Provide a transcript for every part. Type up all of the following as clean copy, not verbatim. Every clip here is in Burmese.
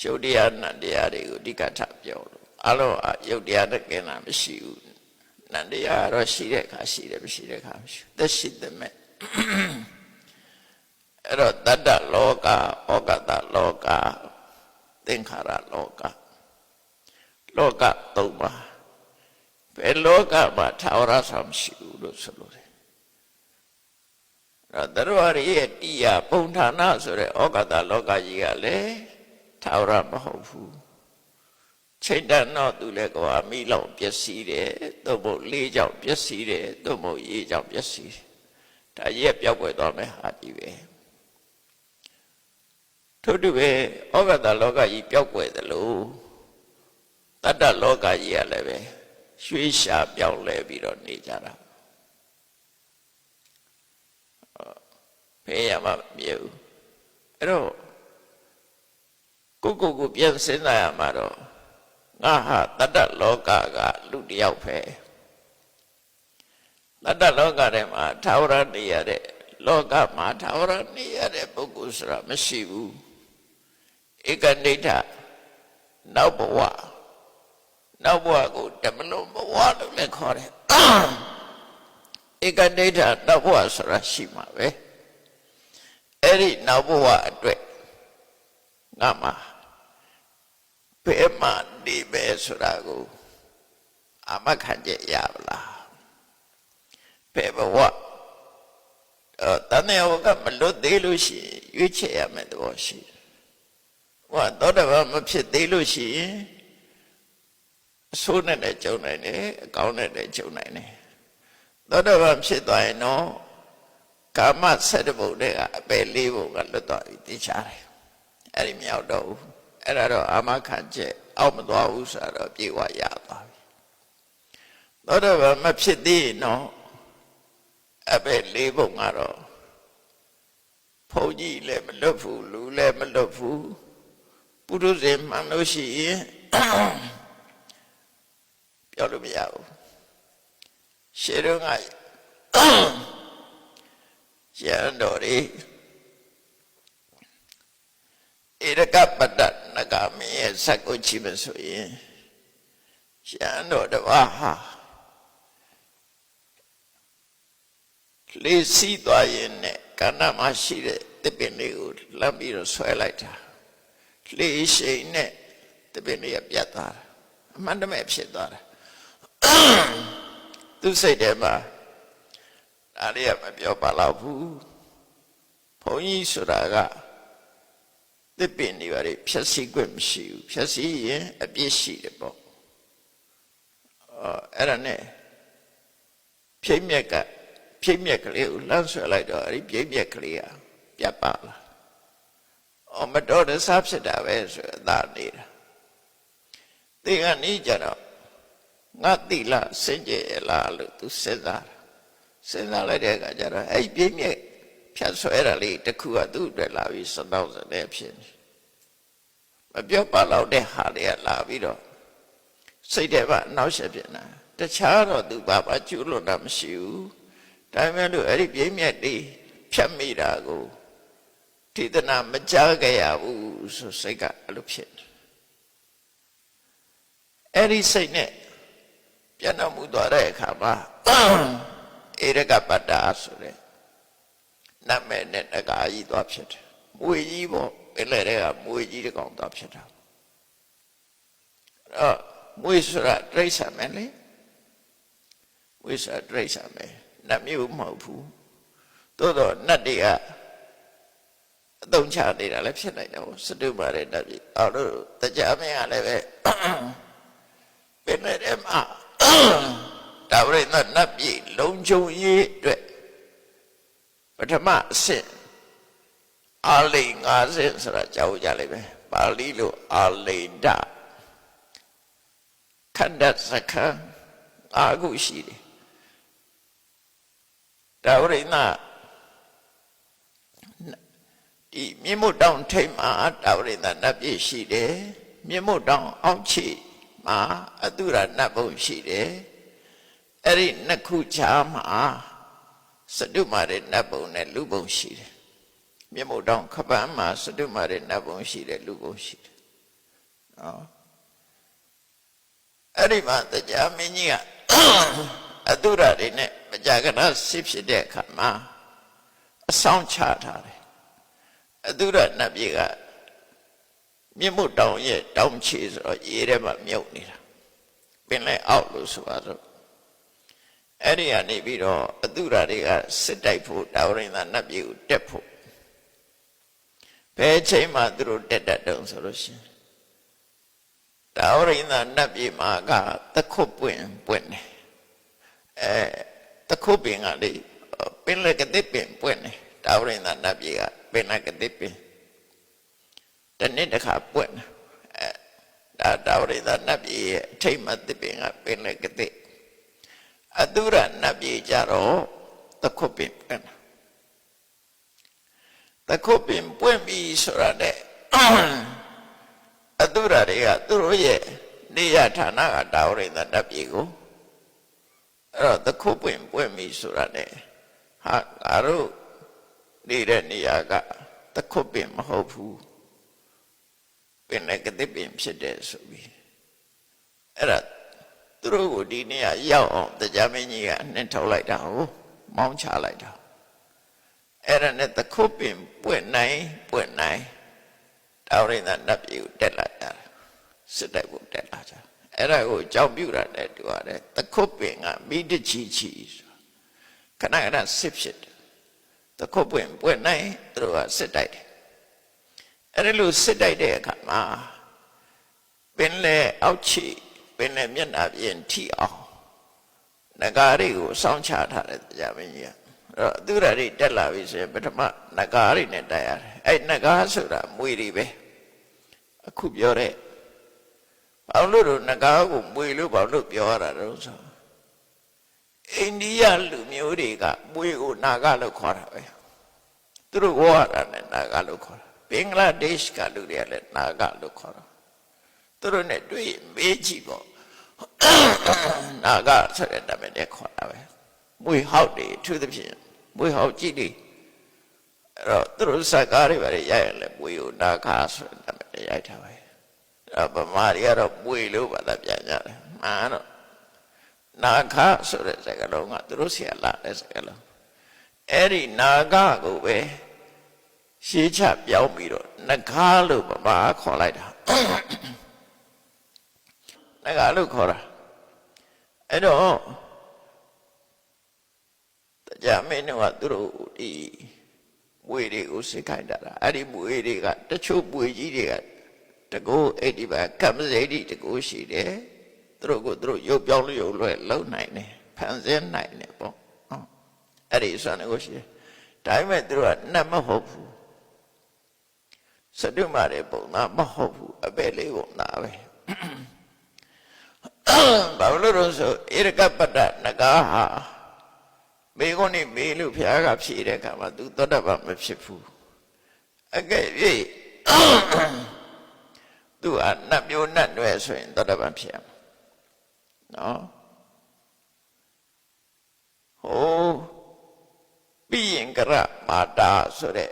ရုပ်တရားနတ်တရားတွေကိုအဓိကထားပြောလို့အလုံးရုပ်တရားနဲ့ကင်းတာမရှိဘူးနတ်တရားတော့ရှိတဲ့အခါရှိတယ်မရှိတဲ့အခါမရှိဘူးသက်ရှိတဲ့မဲ့အဲ့တော့တတ္တလောကဩကတလောကသင်္ခါရလောကလောကသုံးပါဘယ်လောကမှာထာဝရဆောင်မရှိဘူးလို့ဆိုလို့တယ်အဲ့တော့တရားရဲ့တရားပုံဌာနဆိုတဲ့ဩကတလောကကြီးကလည်းထာဝရမဟုတ်ဘူးချိန်တန်တော့သူလည်းကွာမိလောင်ပျက်စီးတယ်သို့မဟုတ်လေးကြောင့်ပျက်စီးတယ်သို့မဟုတ်ရေကြောင့်ပျက်စီးတယ်ဒါရဲ့ပြောက်ွယ်သွားမယ်ဟာကြီးပဲထို့တူပဲဩကတလောကကြီးပြောက်ွယ်သလိုတတ္တလောကကြီးကလည်းပဲရွှေရှာပြောင်းလဲပြီးတော့နေကြတာဖေးရမှာမမြဲဘူးအဲ့တော့ကိုပြန်စဉ်းစားရမှာတော့ငါဟာတတ္တလောကကလူတယောက်ပဲတတ္တလောကထဲမှာထာဝရနေရတဲ့လောကမှာထာဝရနေရတဲ့ပုဂ္ဂိုလ်ဆိုတာမရှိဘူးဧကနိဋ္ဌနောက်ဘဝကိုတမလုံးဘဝလို့လည်းခေါ်တယ်ဧကနိဋ္ဌနောက်ဘဝဆိုတာရှိမှာပဲအဲ့ဒီနောက်ဘဝအတွက်ငါမှာဘယ်မှာနေပဲဆိုတာကိုအာမခံချက်ရပါလားဘယ်ဘဝတဏှာကမလွတ်သေးလို့ရှိရင်ရွေးချယ်ရမယ်သဘောရှိတယ်ဟောသောတာပန်မဖြစ်သေးလို့ရှိရင်အဆိုးနဲ့လည်းကြုံနိုင်တယ်အကောင်းနဲ့လည်းကြုံနိုင်တယ်သောတာပန်ဖြစ်သွားရင်တော့ကာမ7ဘုံတွေကအပယ်4ဘုံကလွတ်သွားပြီသိချတယ်အဲ့ဒီမြောက်တော့ဘူးအဲ့ဒါတော့အာမခံချက်အောက်မသွားဘူးဆိုတော့ပြေဝရသွားပြီသောတာပန်မဖြစ်သေးရင်တော့အပယ်4ဘုံကတော့ဘုန်းကြီးလည်းမလွတ်ဘူးလူလည်းမလွတ်ဘူးပုရုဇဉ်မှန်လို့ရှိရင်ပြောလို့မရဘူးရှေးတုန်းကရန်တော်တွေဧရကပတ္တနဂမင်းရဲ့ဇက်ကိုကြည့်မဆိုရင်ရန်တော်တစ်ပါးဟာလေးစီးသွားရင်နဲ့ကဏ္ဍမှာရှိတဲ့တပင်လေးကိုလမ်းပြီးတော့ဆွဲလိုက်တာလေးရှိန်နဲ့တပင်လေးကပြတ်သွားတာအမှန်တမဲ့ဖြစ်သွားတာသူစိတ်ထဲမှာဒါလေးကမပြောပါတော့ဘူးဘုန်းကြီးဆိုတာကတပင်တွေပါလေဖြတ်စည်းခွင့်မရှိဘူးဖြတ်စည်းရင်အပြစ်ရှိတယ်ပေါ့အဲ့ဒါနဲ့ဖြိမ့်မြက်ကလေးကိုလမ်းဆွဲလိုက်တော့အဲ့ဒီဖြိမ့်မြက်ကလေးကပြတ်ပါလားမတော်တဆဖြစ်တာပဲဆိုအသာနေတာဒီကနေ့ကျတော့ငါတိလားစင်ကြယ်လားလို့သူစဉ်းစားလိုက်တဲ့အခါကျတော့အဲ့ပြင်းမြက်ဖြတ်ဆွဲတာလေးတစ်ခုကသူ့အတွက်လာပြီးစတော့စတဲ့ဖြစ်နေမပြောပါတော့တဲ့ဟာတွေကလာပြီးတော့စိတ်ထဲမှာနောက်ဆက်ဖြစ်နေတာတခြားတော့သူဘာကျူးလွန်တာမရှိဘူးဒါပေမဲ့လို့အဲ့ဒီပြင်းမြက်လေးဖြတ်မိတာကိုထိဒနာမကြားခဲ့ရဘူးဆိုစိတ်ကအဲ့လိုဖြစ်နေအဲ့ဒီစိတ်နဲ့ပြန်တော်မူသွားတဲ့အခါမှာဧရကပတ္တာဆိုတဲ့နတ်မဲ့နဲ့တကားကြီးသွားဖြစ်တယ်မွေကြီးပေါ့ပင်လယ်တွေကမွေကြီးတစ်ကောင်သွားဖြစ်တာအဲ့မွေဆိုတာတရိစ္ဆာန်ပဲလေမွေဆိုတာတရိစ္ဆာန်ပဲနတ်မျိုးမဟုတ်ဘူးသို့တော့နတ်တွေကအသုံးချနေတာလည်းဖြစ်နိုင်တယ်စတုမာတဲ့နတ်ပြည်အော်တို့တရားမင်းကလည်းပဲပင်လယ်ထဲမှာဒါဝိနတ်နတ်ပြည်လုံခြုံရေးအတွက်ပထမအဆင့်အာလိန်50ဆိုတာကြောက်ကြလိမ့်မယ်ပါဠိလိုအာလိန်ဒခန္ဓာစခန်းအခုရှိတယ်ဒါဝိနတ်ဒီမြင့်မို့တောင်ထိပ်မှာဒါဝိနတ်နတ်ပြည်ရှိတယ်မြင့်မို့တောင်အောက်ခြေမှာအတုရနတ်ဘုံရှိတယ်အဲ့ဒီနှစ်ခုချာမှာစတုမာရနတ်ဘုံနဲ့လူဘုံရှိတယ်မြတ်မို့တောင်ခပန်းမှာစတုမာရနတ်ဘုံရှိတယ်လူဘုံရှိတယ် နော်အဲ့ဒီမှာတရားမင်းကြီးကအတုရတွေနဲ့မကြာခဏစစ်ဖြစ်တဲ့အခါမှာအဆောင်ချထားတယ်အတုရနတ်ပြည်ကမြင့်မို့တောင်ရဲ့တောင်ချေဆိုတော့ရေထဲမှာမြုပ်နေတာပင်လဲအောက်လို့ဆိုပါတော့အဲ့ဒီကနေပြီးတော့အတုရတွေကစစ်တိုက်ဖို့တာဝရိန္ဒနတ်ပြည်ကိုတက်ဖို့ဘယ်ချိန်မှသူတို့တက်တတ်တုံးဆိုလို့ရှိရင်တာဝရိန္ဒနတ်ပြည်မှာကတခုတ်ပွင့်တယ်တခုတ်ပင်ကလေပင်လက်ကတိပင်ပွင့်တယ်တာဝရိန္ဒနတ်ပြည်ကပင်လက်ကတိပင်တနေ့တစ်ခါပွင့်တယ်တာဝရိန္ဒနတ်ပြည်ရဲ့အထိတ်မှတိပင်ကပင်လက်ကတိအတုရနတ်ပြည်ကြတော့တခုတ်ပင်ပွင့်တယ်တခုတ်ပင်ပွင့်ပြီဆိုတာတဲ့အတုရတွေကသူတို့ရဲ့နေရဌာနကတာဝရိန္ဒနတ်ပြည်ကိုအဲ့တော့တခုတ်ပင်ပွင့်ပြီဆိုတာနဲ့ဟာငါတို့နေတဲ့နေရာကတခုတ်ပင်မဟုတ်ဘူးပင်လည်းကတိပင်ဖြစ်တယ်ဆိုပြီးအဲ့ဒါသူတို့ကိုဒီနေရာရောက်အောင်တရားမင်းကြီးကနှင်ထုတ်လိုက်တာကိုမောင်းချလိုက်တာအဲ့ဒါနဲ့တခုတ်ပင်ပွင့်နိုင်တာဝရိန္ဒနတ်ပြည်ကိုတက်လာကြတယ်စစ်တိုက်ဖို့တက်လာကြအဲ့ဒါကိုကြောက်ပြူတာနဲ့တူရတယ်တခုတ်ပင်ကမိတချီခဏခဏစစ်ဖြစ်တယ်တခုတ်ပင်ပွင့်နိုင်သူတို့ကစစ်တိုက်တယ်အဲ့ဒါလို့စစ်တိုက်တဲ့အခါမှာပင်လေအောက်ချီပင်လေမျက်နှာပြင်ထိအောင်နဂါရီကိုစောင့်ချထားတဲ့တရားမင်းကြီးကအဲ့တော့သူရတွေတက်လာပြီဆိုရင်ပထမနဂါရီနဲ့တိုက်ရတယ်အဲ့နဂါဆိုတာမွေတွေပဲအခုပြောတဲ့ဘာလို့နဂါကိုမွေလို့ဘာလို့ပြောရတာလဲဆိုအိန္ဒိယလူမျိုးတွေကမွေကိုနာဂလို့ခေါ်တာပဲသူတို့ဝါရနဲ့နာဂလို့ခေါ်တာဘင်္ဂလားဒေ့ရှ်ကလူတွေကလည်းနာဂလို့ခေါ်တာသူတို့နဲ့တွေ့မေးကြည့်ပေါ့နာဂဆိုတဲ့နာမည်နဲ့ခေါ်တာပဲမွေဟောက်တွေသူသဖြင့်မွေဟောက်ကြည့်တယ်အဲ့တော့သူတို့စကားတွေပါရိုက်ရလဲမွေကိုနာဂဆိုတဲ့နာမည်နဲ့ရိုက်ထားပဲအဲ့ဗမာတွေကတော့မွေလို့ပါလားပြန်ကြတယ်မှန်တော့နာဂဆိုတဲ့စကားလုံးကသူတို့ဆရာလာတဲ့စကားလုံးအဲ့ဒီနာဂကိုပဲရှေးချပြောင်းပြီးတော့နဂါလို့ဗမာခေါ်လိုက်တာနဂါလို့ခေါ်တာအဲ့တော့တရားမင်းတို့ကသူတို့ဒီမွေတွေကိုစိတ်ခိုင်းတာအဲ့ဒီမွေတွေကတချို့မွေကြီးတွေကတကူအဲ့ဒီပါကမ္မစိတိတကူရှိတယ်သူတို့ကိုသူတို့ရုပ်ပြောင်းလို့ရုပ်လွဲလုံနိုင်တယ်ဖန်ဆင်းနိုင်တယ်ပေါ့အဲ့ဒီဆိုတဲ့ကိုရှိတယ်ဒါပေမဲ့သူတို့ကနတ်မဟုတ်ဘူးစတုမာတဲ့ပုံသားမဟုတ်ဘူးအပဲလေးပုံသားပဲဘာလို့လဲဆိုဧရကပတ္တနဂါဟာမေကုန်းနေမေလို့ဘုရားကဖြေတဲ့အခါမှာ तू သောတပန်မဖြစ်ဘူးအကဲ့၍သူကနတ်မျိုးနတ်နွယ်ဆိုရင်သောတပန်ဖြစ်ရမှာနော်ဟိုပြီးရင်ကရမာတာဆိုတဲ့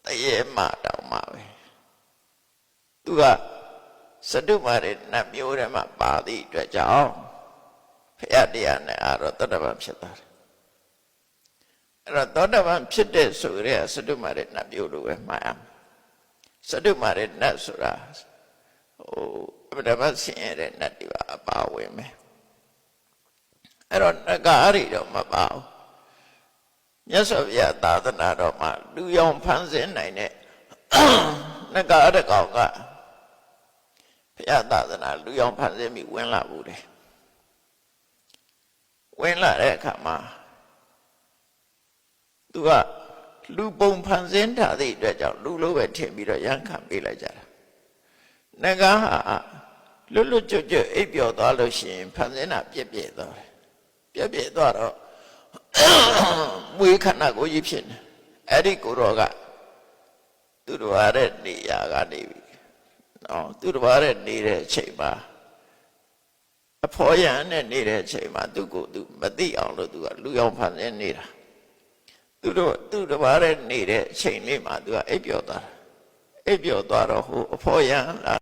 တရေမာတောင်မှာပဲသူကစတုမာရနတ်မျိုးထဲမှာပါသည့်အတွက်ကြောင့်ဖရာတရားနဲ့အာရောသောတပန်ဖြစ်သွားတယ်အဲ့တော့သောတပန်ဖြစ်တဲ့ဆိုရဲစတုမာရနတ်မျိုးလိုပဲမှတ်အောင်စတုမာရနတ်ဆိုတာဟိုအပဒမဆင်းရဲတဲ့နတ်တွေပါအပါဝင်ပဲအဲ့တော့နဂါရီတော့မပါဘူးမြတ်စွာဘုရားသာသနာတော်မှာလူရောင်ဖန်ဆင်းနိုင်တဲ့နဂါရကောင်ကဘုရားသာသနာလူရောင်ဖန်ဆင်းပြီးဝင်လာဘူးတယ်ဝင်လာတဲ့အခါမှာသူကလူပုံဖန်ဆင်းထားသည့်အတွက်ကြောင့်လူလိုပဲထင်ပြီးတော့ရန်ခံပေးလိုက်ကြတာနဂါဟာလွတ်လွတ်ကျွတ်ကျွတ်အိပ်ပျော်သွားလို့ရှိရင်ဖန်ဆင်းတာပြည့်ပြည့်သွားတယ်ပြည့်သွားတော့မွေးခန္ဓာကိုယ်ကြီးဖြစ်နေအဲ့ဒီကိုရောကသူတော်ရတဲ့နေရာကနေပြီနော်သူတော်ရတဲ့နေတဲ့အချိန်မှာအဖော်ရံနဲ့နေတဲ့အချိန်မှာသူကိုသူမသိအောင်လို့သူကလူရောင်ဖန်ဆင်းနေတာသူတော်ရတဲ့နေတဲ့အချိန်လေးမှာသူကအိပ်ပျော်သွားတာအိပ်ပျော်သွားတော့ဟိုအဖော်ရံလာ